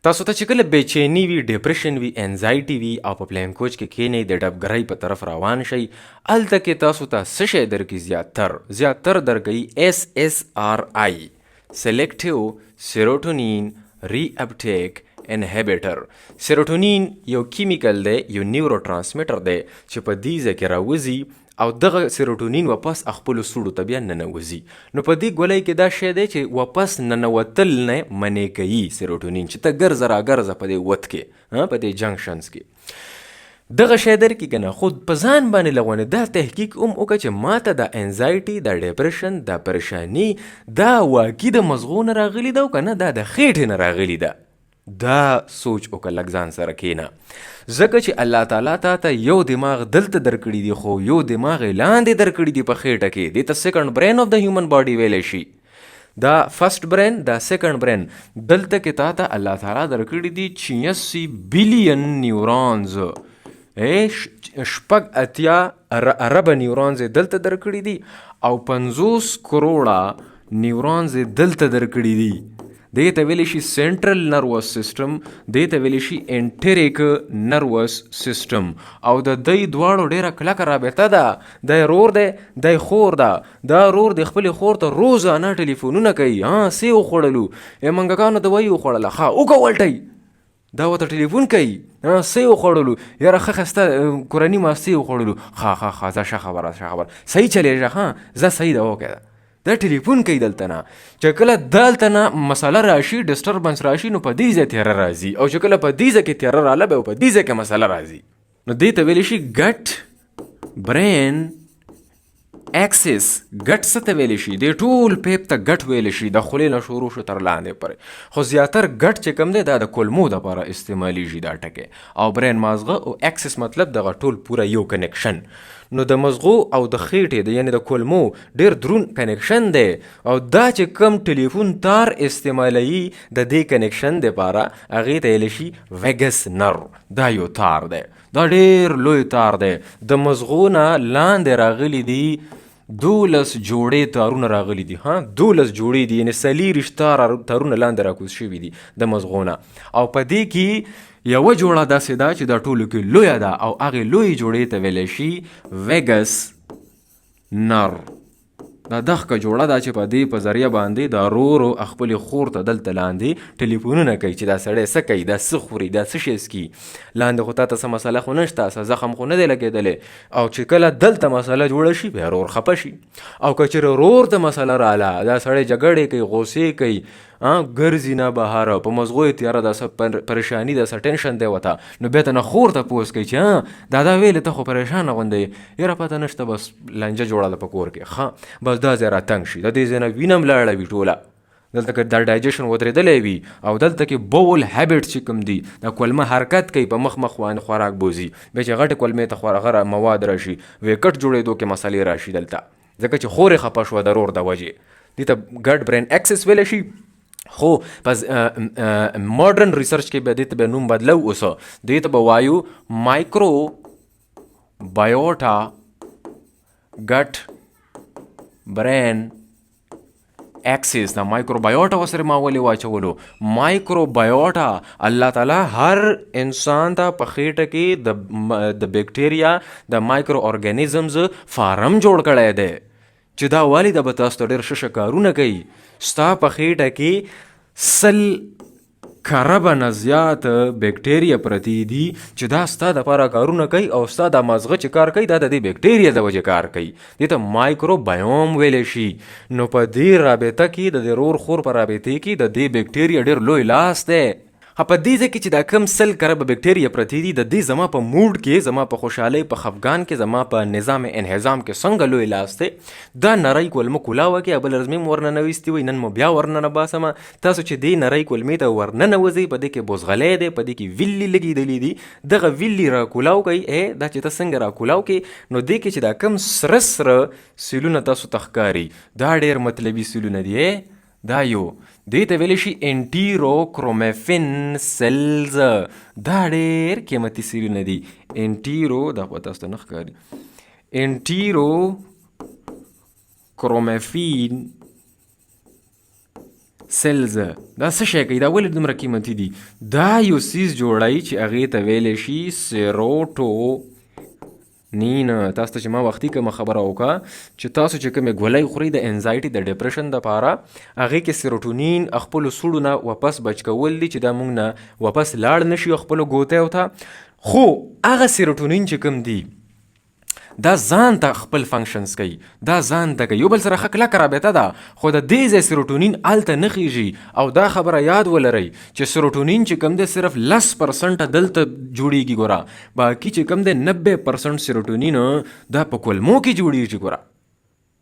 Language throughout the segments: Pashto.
تاسو ته چې کله بېچیني وي، ډپریشن وي، انزایټي وي او په پلین کوچ کې کینئ د ډبګرۍ په طرف روان شئ، هلته کې تاسو ته څه شی درکړي؟ زیاتر درکوي SSRI سلیکټیو سیروټونین ری اپټیک انهبیټر. سیروټونین یو کیمیکل دی، یو نیورو ترانسمیټر دی چې په دې ځای کې راوځي او دغه سیروټونین واپس خپلو سوړو ته بیا ننوځي. نو په دې ګولۍ کې دا شی دی چې واپس ننوتل نه منې کوي سیروټونین، چې ته ګرځه راګرځه په دې وت کې، په دې جنکشنز کې دغه شی درکړي که نه. خو په ځان باندې لغونې دا تحقیق هم وکړه چې ما ته د انزایټي، د ډپریشن، د پریشاني دا واقعي د مزغو نه راغلي ده او که نه دا د خېټې نه راغلي ده. دا سوچ وکړه لږ ځان سره کښېنه، ځکه چې الله تعالی تا ته یو دماغ دلته درکړي دي خو یو دماغ یې لاندې درکړي دي په خېټه کې. دې ته سیکنډ برین آف د هیومن باډي ویلی شي. دا فرسٹ برین، دا سیکنډ برین، دلته کې تا ته الله تعالی درکړي دي 86 بلین نیورونز، 86 ارب نیورونز یې دلته درکړي دي او 50 کروړه نیورونز یې دلته درکړي دي. دې ته ویلی شي سینټرل نروس سیسټم، دې ته ویلی شي انټریک نروس سیسټم. او د دوی دواړو ډیره کلکه رابطه ده. دی رور دی، دی خور ده. دا رور د خپلې خور ته روزانه ټلیفونونه کوي، څه وخوړلو، منګکانو دوايي وخوړله، ښه وکه ولټئ. دا ورته ټلیفون کوي، څه وخوړلو، یاره ښه ښسته کورني ماستې وخوړلو، ښه زه ښه خبره صحیح چلېږه، زه صحیح ده وکړه. دا ټلیفون کوي دلته نه. چې کله دلته نه مسله راشي، ډسټربنس راشي، نو په دې ځای تیاره راځي، او چې کله په دې ځای کې تیاره راله بیا په دې ځای کې مسله راځي. نو دې ته ویلی شي ګټ برین اکسس. ګټ څه ته ویلی شي؟ دې ټول پیپ ته ګټ ویلی شي، د خولې نه شروع شو تر لاندې پورې. خو زیاتر ګټ چې کوم دی دا د کولمو دپاره استعمالیږي دا ټکی، او برین مازغه او اکسس مطلب دغه ټول پوره یو کنیکشن. نو د مزغو او د خېټې د یعنی د کولمو ډیر درون کنیکشن دی، او دا چې کم ټلیفون تار استعمالوي د دې کنیکشن دپاره هغې ته ویلی شي ویګس نر. دا یو تار دی، دا ډیر لوی تار دی. د مزغو نه لاندې راغلی دي 12 جوړې تارونه راغلي دي، 12 جوړې دي، یعنی 40 تارونه لاندې راکوز شوي دي د مزغو نه. او په دې کې یوه جوړه داسې ده چې دا ټولو کې لویه ده، او هغې لوی جوړې ته ویلی شي ویګس نر. دا دغه جوړه ده چې په دې په ذریعه باندې دا رورو خپلې خور ته دلته لاندې ټلیفونونه کوي چې دا سړی څه کوي، دا څه خوري، دا څه شی څکي. لاندې خو تا ته څه مسله خو نشته، څه زخم خو نه دی لګېدلی. او چې کله دلته مسله جوړه شي بیا رور خفه شي. او که چېرې رور ته مسله راله، دا سړی جګړې کوي، غوسې کوي، ګرځي نه بهاره، په مزغو یې تیاره ده، څه پریشاني ده، څه ټینشن دی ورته. نو بیا ته نه خور ته پوس کوي چې دا ویلې ته خو پریشانه غوندې یې، یاره پته نشته، بس لنجه جوړه ده په کور کې، بس دا ځای راتنګ شي، د دې ځای نه وینه هم لاړه وي ټوله. دلته که دا ډایجیشن ودرېدلی وي، او دلته کې بول هیبټ چې کوم دي، دا کولمه حرکت کوي، په مخ باندې خوراک بوځي، بیا چې غټې کولمې ته هغه مواد راشي، ویکټ جوړېدو کې مسلې راشي دلته، ځکه چې خور یې خفه شوه د رور د وجې. دې ته ګډ برین اکسس ویلی شي. خو پس ماډرن ریسرچ کې به دې ته به نوم بدلو اوسه، دې ته به وایو مایکرو بایوټا ګټ برین اکسس. دا مایکرو بایوټا ورسره ما ولې واچولو؟ مایکرو بایوټا الله تعالی هر انسان ته په خېټه کې د بیکټیریا د مایکرو ارګانیزمز فارم جوړ کړی دی، چې دا والی دا به تاسو ته ډېر ښه کارونه کوي. ستا په خېټه کې 100 کربه نه زیات بیکټیریا پرتی دي چې دا ستا دپاره کارونه کوي، او ستا دا مازغه چې کار کوي دا د دې بیکټیریا د وجې کار کوي. دې ته مایکروبایوم ویلی شي. نو په دې رابطه کې د دې رور خور په رابطې کې د دې بیکټیریا ډېر لوی لاس دی. په دې ځای کې چې دا کم 100 کربه بیکټیریا پرتی دي، د دې زما په موډ کې، زما په خوشحالۍ، په خفګان کې، زما په نظام انهضام کې څنګه لوی لاس دی. دا نری کولمه کولاوه کې بل ورځ مې ورننویستي وي، نن مو بیا ورننه باسمه. تاسو چې دې نری کولمې ته ورننوځئ، په دې کې بوزغلی دی، په دې کې ویلې لګېدلي دي، دغه ویلې را کولاو کوي. دا چې ته څنګه را کولاو کې، نو دې کې چې دا کم سره سره سیلونه تاسو ته ښکاري، دا ډېر مطلبي سیلونه دي. دا یو دې ته ویلی شي انټیروکرومفین سیلز. دا ډېر قیمتي سیلونه دي. دا خو تاسو ته نه ښکاري. انټیروکرومفین سیلز دا څه شی کوي؟ دا ولې دومره قیمتي دي؟ دا یو څیز جوړوي چې هغې ته ویلی شي سیروټونین. تاسو ته چې ما وختي کومه خبره وکړه چې تاسو چې کومې ګولۍ خورئ د انزایټي د ډپریشن دپاره، هغې کې سیروټونین خپلو سوړو نه واپس بچ کول دي چې دا موږ نه واپس لاړ نه شي خپلو ګوتیو ته. خو هغه سیروټونین چې کوم دی دا ځان ته خپل فنکشنز کوي، دا ځان ته کوي، یو بل سره ښه کلکه رابطه ده. خو د دې ځای سیروټونین هلته نه خیږي. او دا خبره یاد ولرئ چې سیروټونین چې کوم دی صرف 10% دلته جوړیږي. ګوره باقي چې کوم دی 90% سیروټونین دا په کولمو کې جوړیږي. ګوره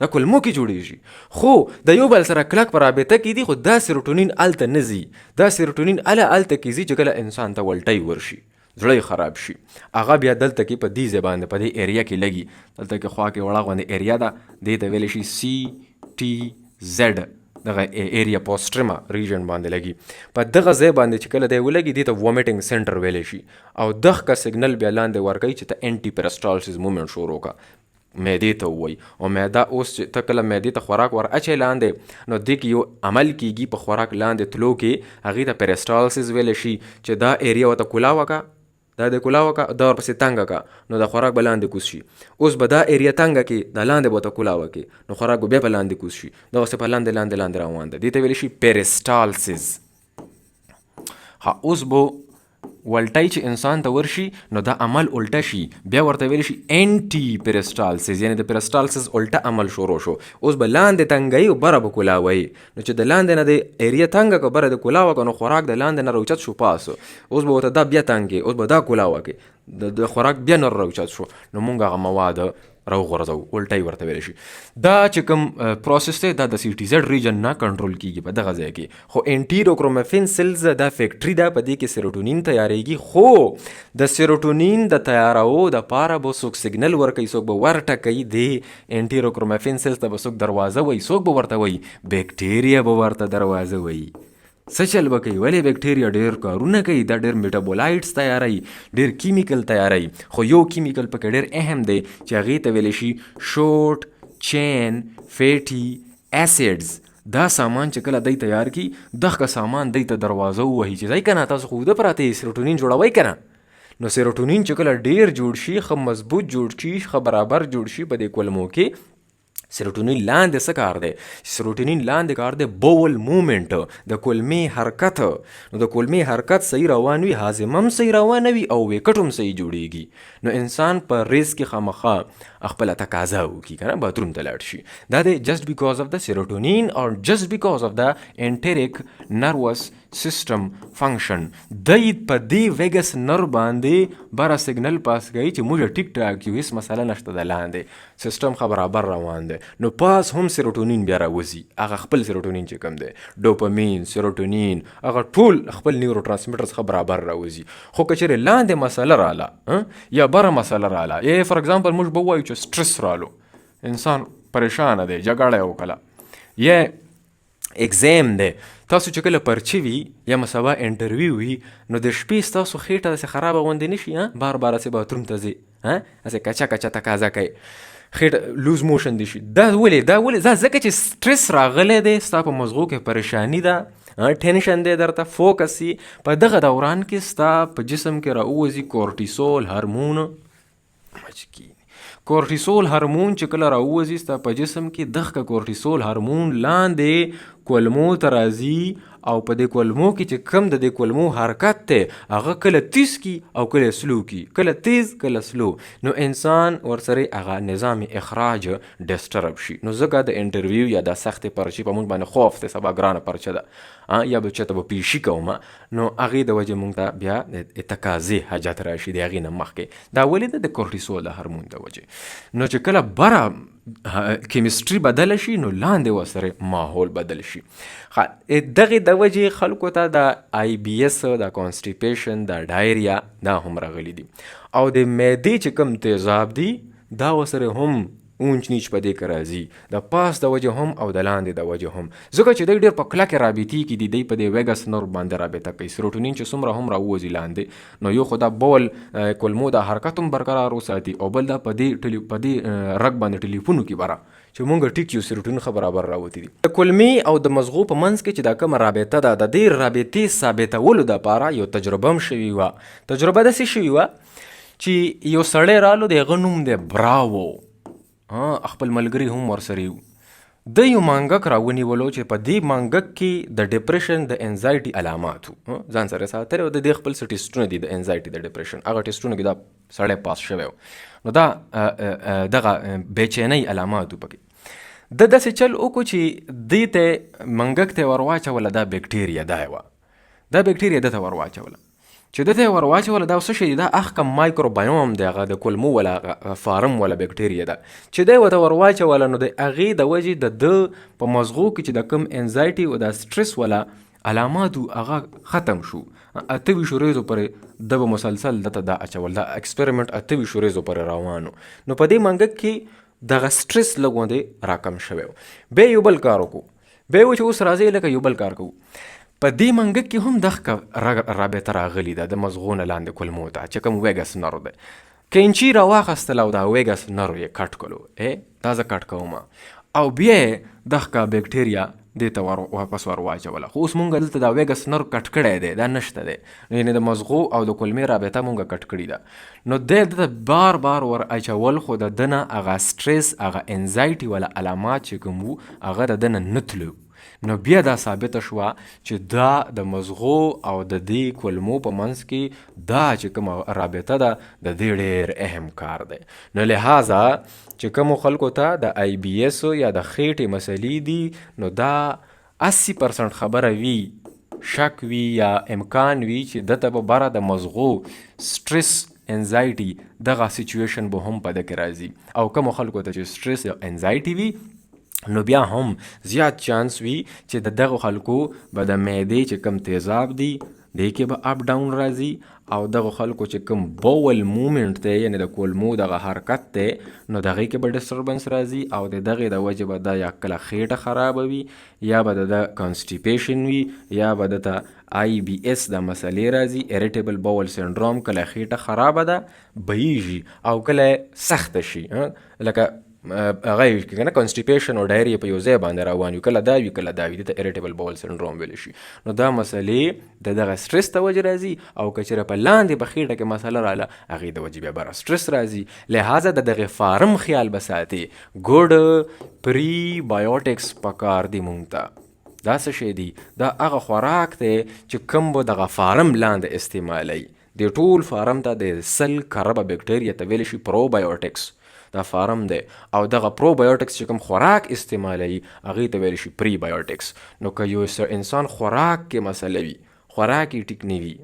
دا کولمو کې جوړیږي، خو د یو بل سره کلک په رابطه کې دي. خو دا سیروټونین هلته نه ځي. دا سیروټونین هلته کې ځي چې کله انسان ته ولټۍ ورشي، زړه یې خراب شي. هغه بیا دلته کې په دې ځای باندې په دې ایریا کې لګي. دلته کې خوا کې وړه غوندې ایریا ده، دې ته ویلی شي CTZ، دغه ایریا پوسټرما ریجن باندې لګي. په دغه ځای باندې چې کله دی ولګي دې ته وومیټنګ سنټر ویلی شي. او دغه سیګنل بیا لاندې ورکوي چې ته انټي پیرسټالسیس مومنټ شروع کړه، معدې ته ووایي. او معده اوس چې ته کله معدې ته خوراک ور اچوې لاندې، نو دې کې یو عمل کېږي په خوراک لاندې تلو کې، هغې ته پیرسټالسیس ویلی شي چې دا ایریا ورته کولاوه کا، دا د کولاوه کا، دا ورپسې تنګه کا، نو دا خوراک به لاندې کوز شي. اوس به دا ایریا تنګه کې، دا لاندې به ورته کولاوه کې، نو خوراک به بیا په لاندې کوز شي. دغسې په لاندې روان ده. دې ته ویلی شي پیرسټالسیس. ها اوس به ولټۍ چې انسان ته ورشي نو دا عمل الټه شي، بیا ورته ویلی شي انټي پیرسټالسیس، یعنې د پیرسټالسیس الټه عمل شروع شو. اوس به لاندې تنګوي او بره به کولاوي. نو چې د لاندې نه د ایریا تنګه که بره د کولاوه که، نو خوراک د لاندې نه راوچت شو پاسو. اوس به ورته دا بیا تنګ اوس به دا کولاوه کې، د خوراک بیا نه راوچت شو، نو مونږ هغه مواد راوغورځوو، الټۍ ورته ویلی شي. دا چې کوم پروسس دی دا د CTZ ریجن نه کنټرول کیږي په دغه ځای کې. خو انټیروکرومفین سیلز دا فیکټري ده، په دې کې سیروټونین تیاریږي. خو د سیروټونین د تیارو دپاره به څوک سیګنل ورکوي، څوک به ورټکوي. د انټیروکرومفین سیلز ته به څوک دروازه وایي، څوک به ورته وایي بیکټیریا به ورته دروازه وایي. څه چل به کوي؟ ولې بیکټیریا ډېر کارونه کوي، دا ډېر میټابولایټس تیاروي، ډېر کیمیکل تیاروي. خو یو کیمیکل پکې ډېر اهم دی چې هغې ته ویلی شي شورټ چین فیټي ایسیډز. دا سامان چې کله دی تیار کړي، دغه سامان دی ته دروازه ووهي چې ځئ که نه تاسو خو اوده پراته یې، سیروټونین جوړوئ که نه. نو سیروټونین چې کله ډېر جوړ شي، ښه مضبوط جوړ شي، ښه برابر جوړ شي په دې کولمو کې، سیروټونین لاندې څه کار دی؟ سیروټونین لاندې کار دی بول مومنټ، د کولمې حرکت. نو د کولمې حرکت صحیح روان وي، هاضمه هم صحیح روانه وي، او ویکټ هم صحیح جوړیږي. نو انسان په ریس کې خامخا خپله تقاضا وکړي که نه، باتروم ته لاړ شي. دا دی جسٹ بیکاز آف د سیروټونین اور جسٹ بیکاز آف د انټریک نروس سیسټم فنکشن. دی په دې ویګس نر باندې بره سیګنل پاس کوي چې موږ ټیک ټاک یو، هېڅ مسله نشته، د لاندې سیسټم ښه برابر روان دی. نو پاس هم سیروټونین بیا راوځي، هغه خپل سیروټونین چې کوم دی، ډوپامین، سیروټونین، هغه ټول خپل نیورو ټرانسمیټرز ښه برابر راوځي. خو که چېرې لاندې مسله راله یا بره مسله راله، یا فار ایگزامپل موږ به ووایو چې سټرس رالو، انسان پریشانه دی، جګړه یې وکړه، یا اگزام دی، تاسو چې کله پرچې وي یا مسابه انټرویو وي، نو د شپې ستاسو خېټه داسې خرابه غوندې نه شي، بار بار هسې باتروم ته ځي، هسې کچه کچه تقاضا کوي، خېټه لوز موشن دي شي. دا ولې دا ځکه چې سټرس راغلی دی، ستا په مزغو کې پریشاني ده، ټینشن دی درته، فوکس یي. په دغه دوران کې ستا په جسم کې راوځي کورټیسول هارمون. کورټیسول هارمون چې کله راوځي ستا په جسم کې، دغه کورټیسول هارمون لاندې کولمو ته راځي، او په دې کولمو کې چې کم د دې کولمو حرکت دی، هغه کله تیز کی او کله سلو کی، کله تیز کله سلو. نو انسان ورسره هغه نظام اخراج ډسټرب شي. نو ځکه د انټرویو یا د سختې پرچې په موږ باندې خوف دی، سبا ګرانه پرچه ده، یا به چېرته به پیشي کومه، نو هغې د وجې موږ ته بیا د تقاضې حاجت راشي د هغې نه مخکې. دا ولې ده؟ د کورټیسول د هارمون د وجې. نو چې کله بره کیمستري بدله شي، نو لاندې ورسره ماحول بدل شي. دغې د وجې خلکو ته د IBS، د کانسټیپیشن، د ډایریا دا هم راغلي دي. او د معدې چې کوم تیزاب دي دا ورسره هم اونچ نیچ په دې کې راځي د پاس د وجې هم او د لاندې د وجې هم ځکه چې دی ډېر په کلکې رابطې کې دي په دې ویګس نرو باندې رابطه کوي. سیروټونین چې څومره هم راووځي لاندې نو یو خو دا بول کولمو د حرکت هم برقرار وساتي او بل دا په دې رګ باندې ټلیفونو کې بره چې مونږ ټیک یو سیروټونین خو برابر راوتی دي. د کولمې او د مزغو په منځ کې چې دا کومه رابطه ده د دې رابطې ثابتولو دپاره یو تجربه هم شوې وه. تجربه داسې شوې وه چې یو سړی رالو د هغه نوم دی براوو، خپل ملګري هم ورسره یو. د یو مانګک راونیولو چې په دې مانګک کې د ډپریشن د انزایټي علامات وو، ځان سره ساتلی او د دې خپل څه ټیسټونه دي د انزایټي د ډپریشن، هغه ټیسټونه کې دا سړی پاس شوی و. نو دا دغه بېچینۍ علامات وو پکې. د داسې چل وکړو چې دې ته منګک ته ور واچوله دا بکټیریا دا وه، دا بکټیریا ده ته ور واچوله چې ده ته ور واچوله دا څه شی دی، دا اخ کم مایکروبایوم دی، هغه د کولمو ولا فارم ولا بکټیریا ده چې دی ورته ور واچوله. نو د هغې د وجې د ده په مزغو کې چې د کوم انزایټي او د سټرس ولا علاماتو هغه ختم شو. 28 ورځو پورې ده به مسلسل دته دا اچول، دا اکسپریمنټ 28 ورځو پورې روانو. نو په دې منګک کې دغه سټرس لږ غوندې راکم شوی و. بیا یو بل کار وکړو، بیا یې و چې اوس راځئ لکه یو بل کار کوو. په دې منګک کې هم دغه رابطه راغلې ده د مزغو نه لاندې کولمو ته چې کوم ویګس نرو دی. کینچي راواخیستله او دا ویګس نرو یې کټ کړو، دا زه کټ کوم او بیا یې دغه بکټیریا دې ته واپس ور واچوله. خو اوس مونږ دلته دا ویګس نرو کټ کړی دی، دا نشته دی، یعنې د مزغو او د کولمې رابطه مونږ کټ کړې ده. نو دی دته بار بار ور اچول خو د ده نه هغه سټرس هغه انزایټي ولا علامات چې کوم وو هغه د ده نه نه تلو. نو بیا دا ثابته شوه چې دا د مزغو او د دې کولمو په منځ کې دا چې کومه رابطه ده د دې ډېر اهم کار دی. نو لحاظه چې کومو خلکو ته د آی بی ایس یا د خېټې مسلې دي نو دا 80% خبره وي، شک وي یا امکان وي چې دته به بره د مزغو سټرس انزایټي دغه سیچویشن به هم په ده کې راځي. او کومو خلکو ته چې سټرس یا انزایټي وي نو بیا هم زیات چانس وي چې د دغه خلکو به د معدې چې کم تیزاب دي دې کې به اپ ډاون راځي، او دغه خلکو چې کوم بول مومنټ دی یعنې د کولمو دغه حرکت دی نو دغې کې به ډسټربنس راځي او د دغې د وجې به دا یا کله خېټه خرابه وي یا به د کانسټیپیشن وي یا به دته آی بی ایس د مسلې راځي، اریټیبل بول سنډروم. کله خېټه خرابه ده بهیږي او کله سخته شي، لکه هغه وي که نه کانسټیپیشن او ډایریا په یو ځای باندې روان وي، کله دا وي کله دا وي، دې ته اریټیبل بول سنډروم ویلی شي. نو دا مسلې د دغه سټرس ته وجې راځي او که چېرې په لاندې په خېټه کې مسله راله هغې د وجې بیا بره سټرس راځي. لحاظه د دغې فارم خیال به ساتي. ګوډ پری بایوټکس پکار دي مونږ ته. دا څه شی دی؟ دا هغه خوراک دی چې کوم به دغه فارم لاندې استعمالی. د ټول فارم ته د 100 کربه بکټیریا ته ویلی شي پرو بایوټکس، دا فارم دی. او دغه پرو بایوټکس چې کوم خوراک استعمالوي هغې ته ویلی شي پری بایوټکس. نو که یو انسان خوراک کې مسله وي، خوراک یې ټیک نه وي،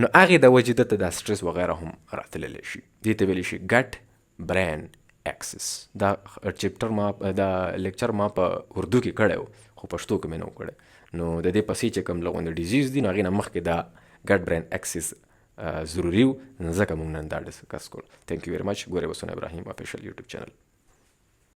نو هغې د وجې دته دا سټرس وغیره هم راتللی شي. دې ته ویلی شي ګټ برین اکسس. دا چپټر ما دا لیکچر ما په اردو کې کړی و خو پښتو کې مې نه و کړی. نو د دې پسې چې کوم لغونده ډیزیز دي نو هغې نه مخکې دا ګټ برین اکسس ضروري و، ځکه موږ نن دا ډسکس کړو. تھینک یو ویری مچ. ګورئ وسونه ابراهیم افیشل یوټیوب چینل.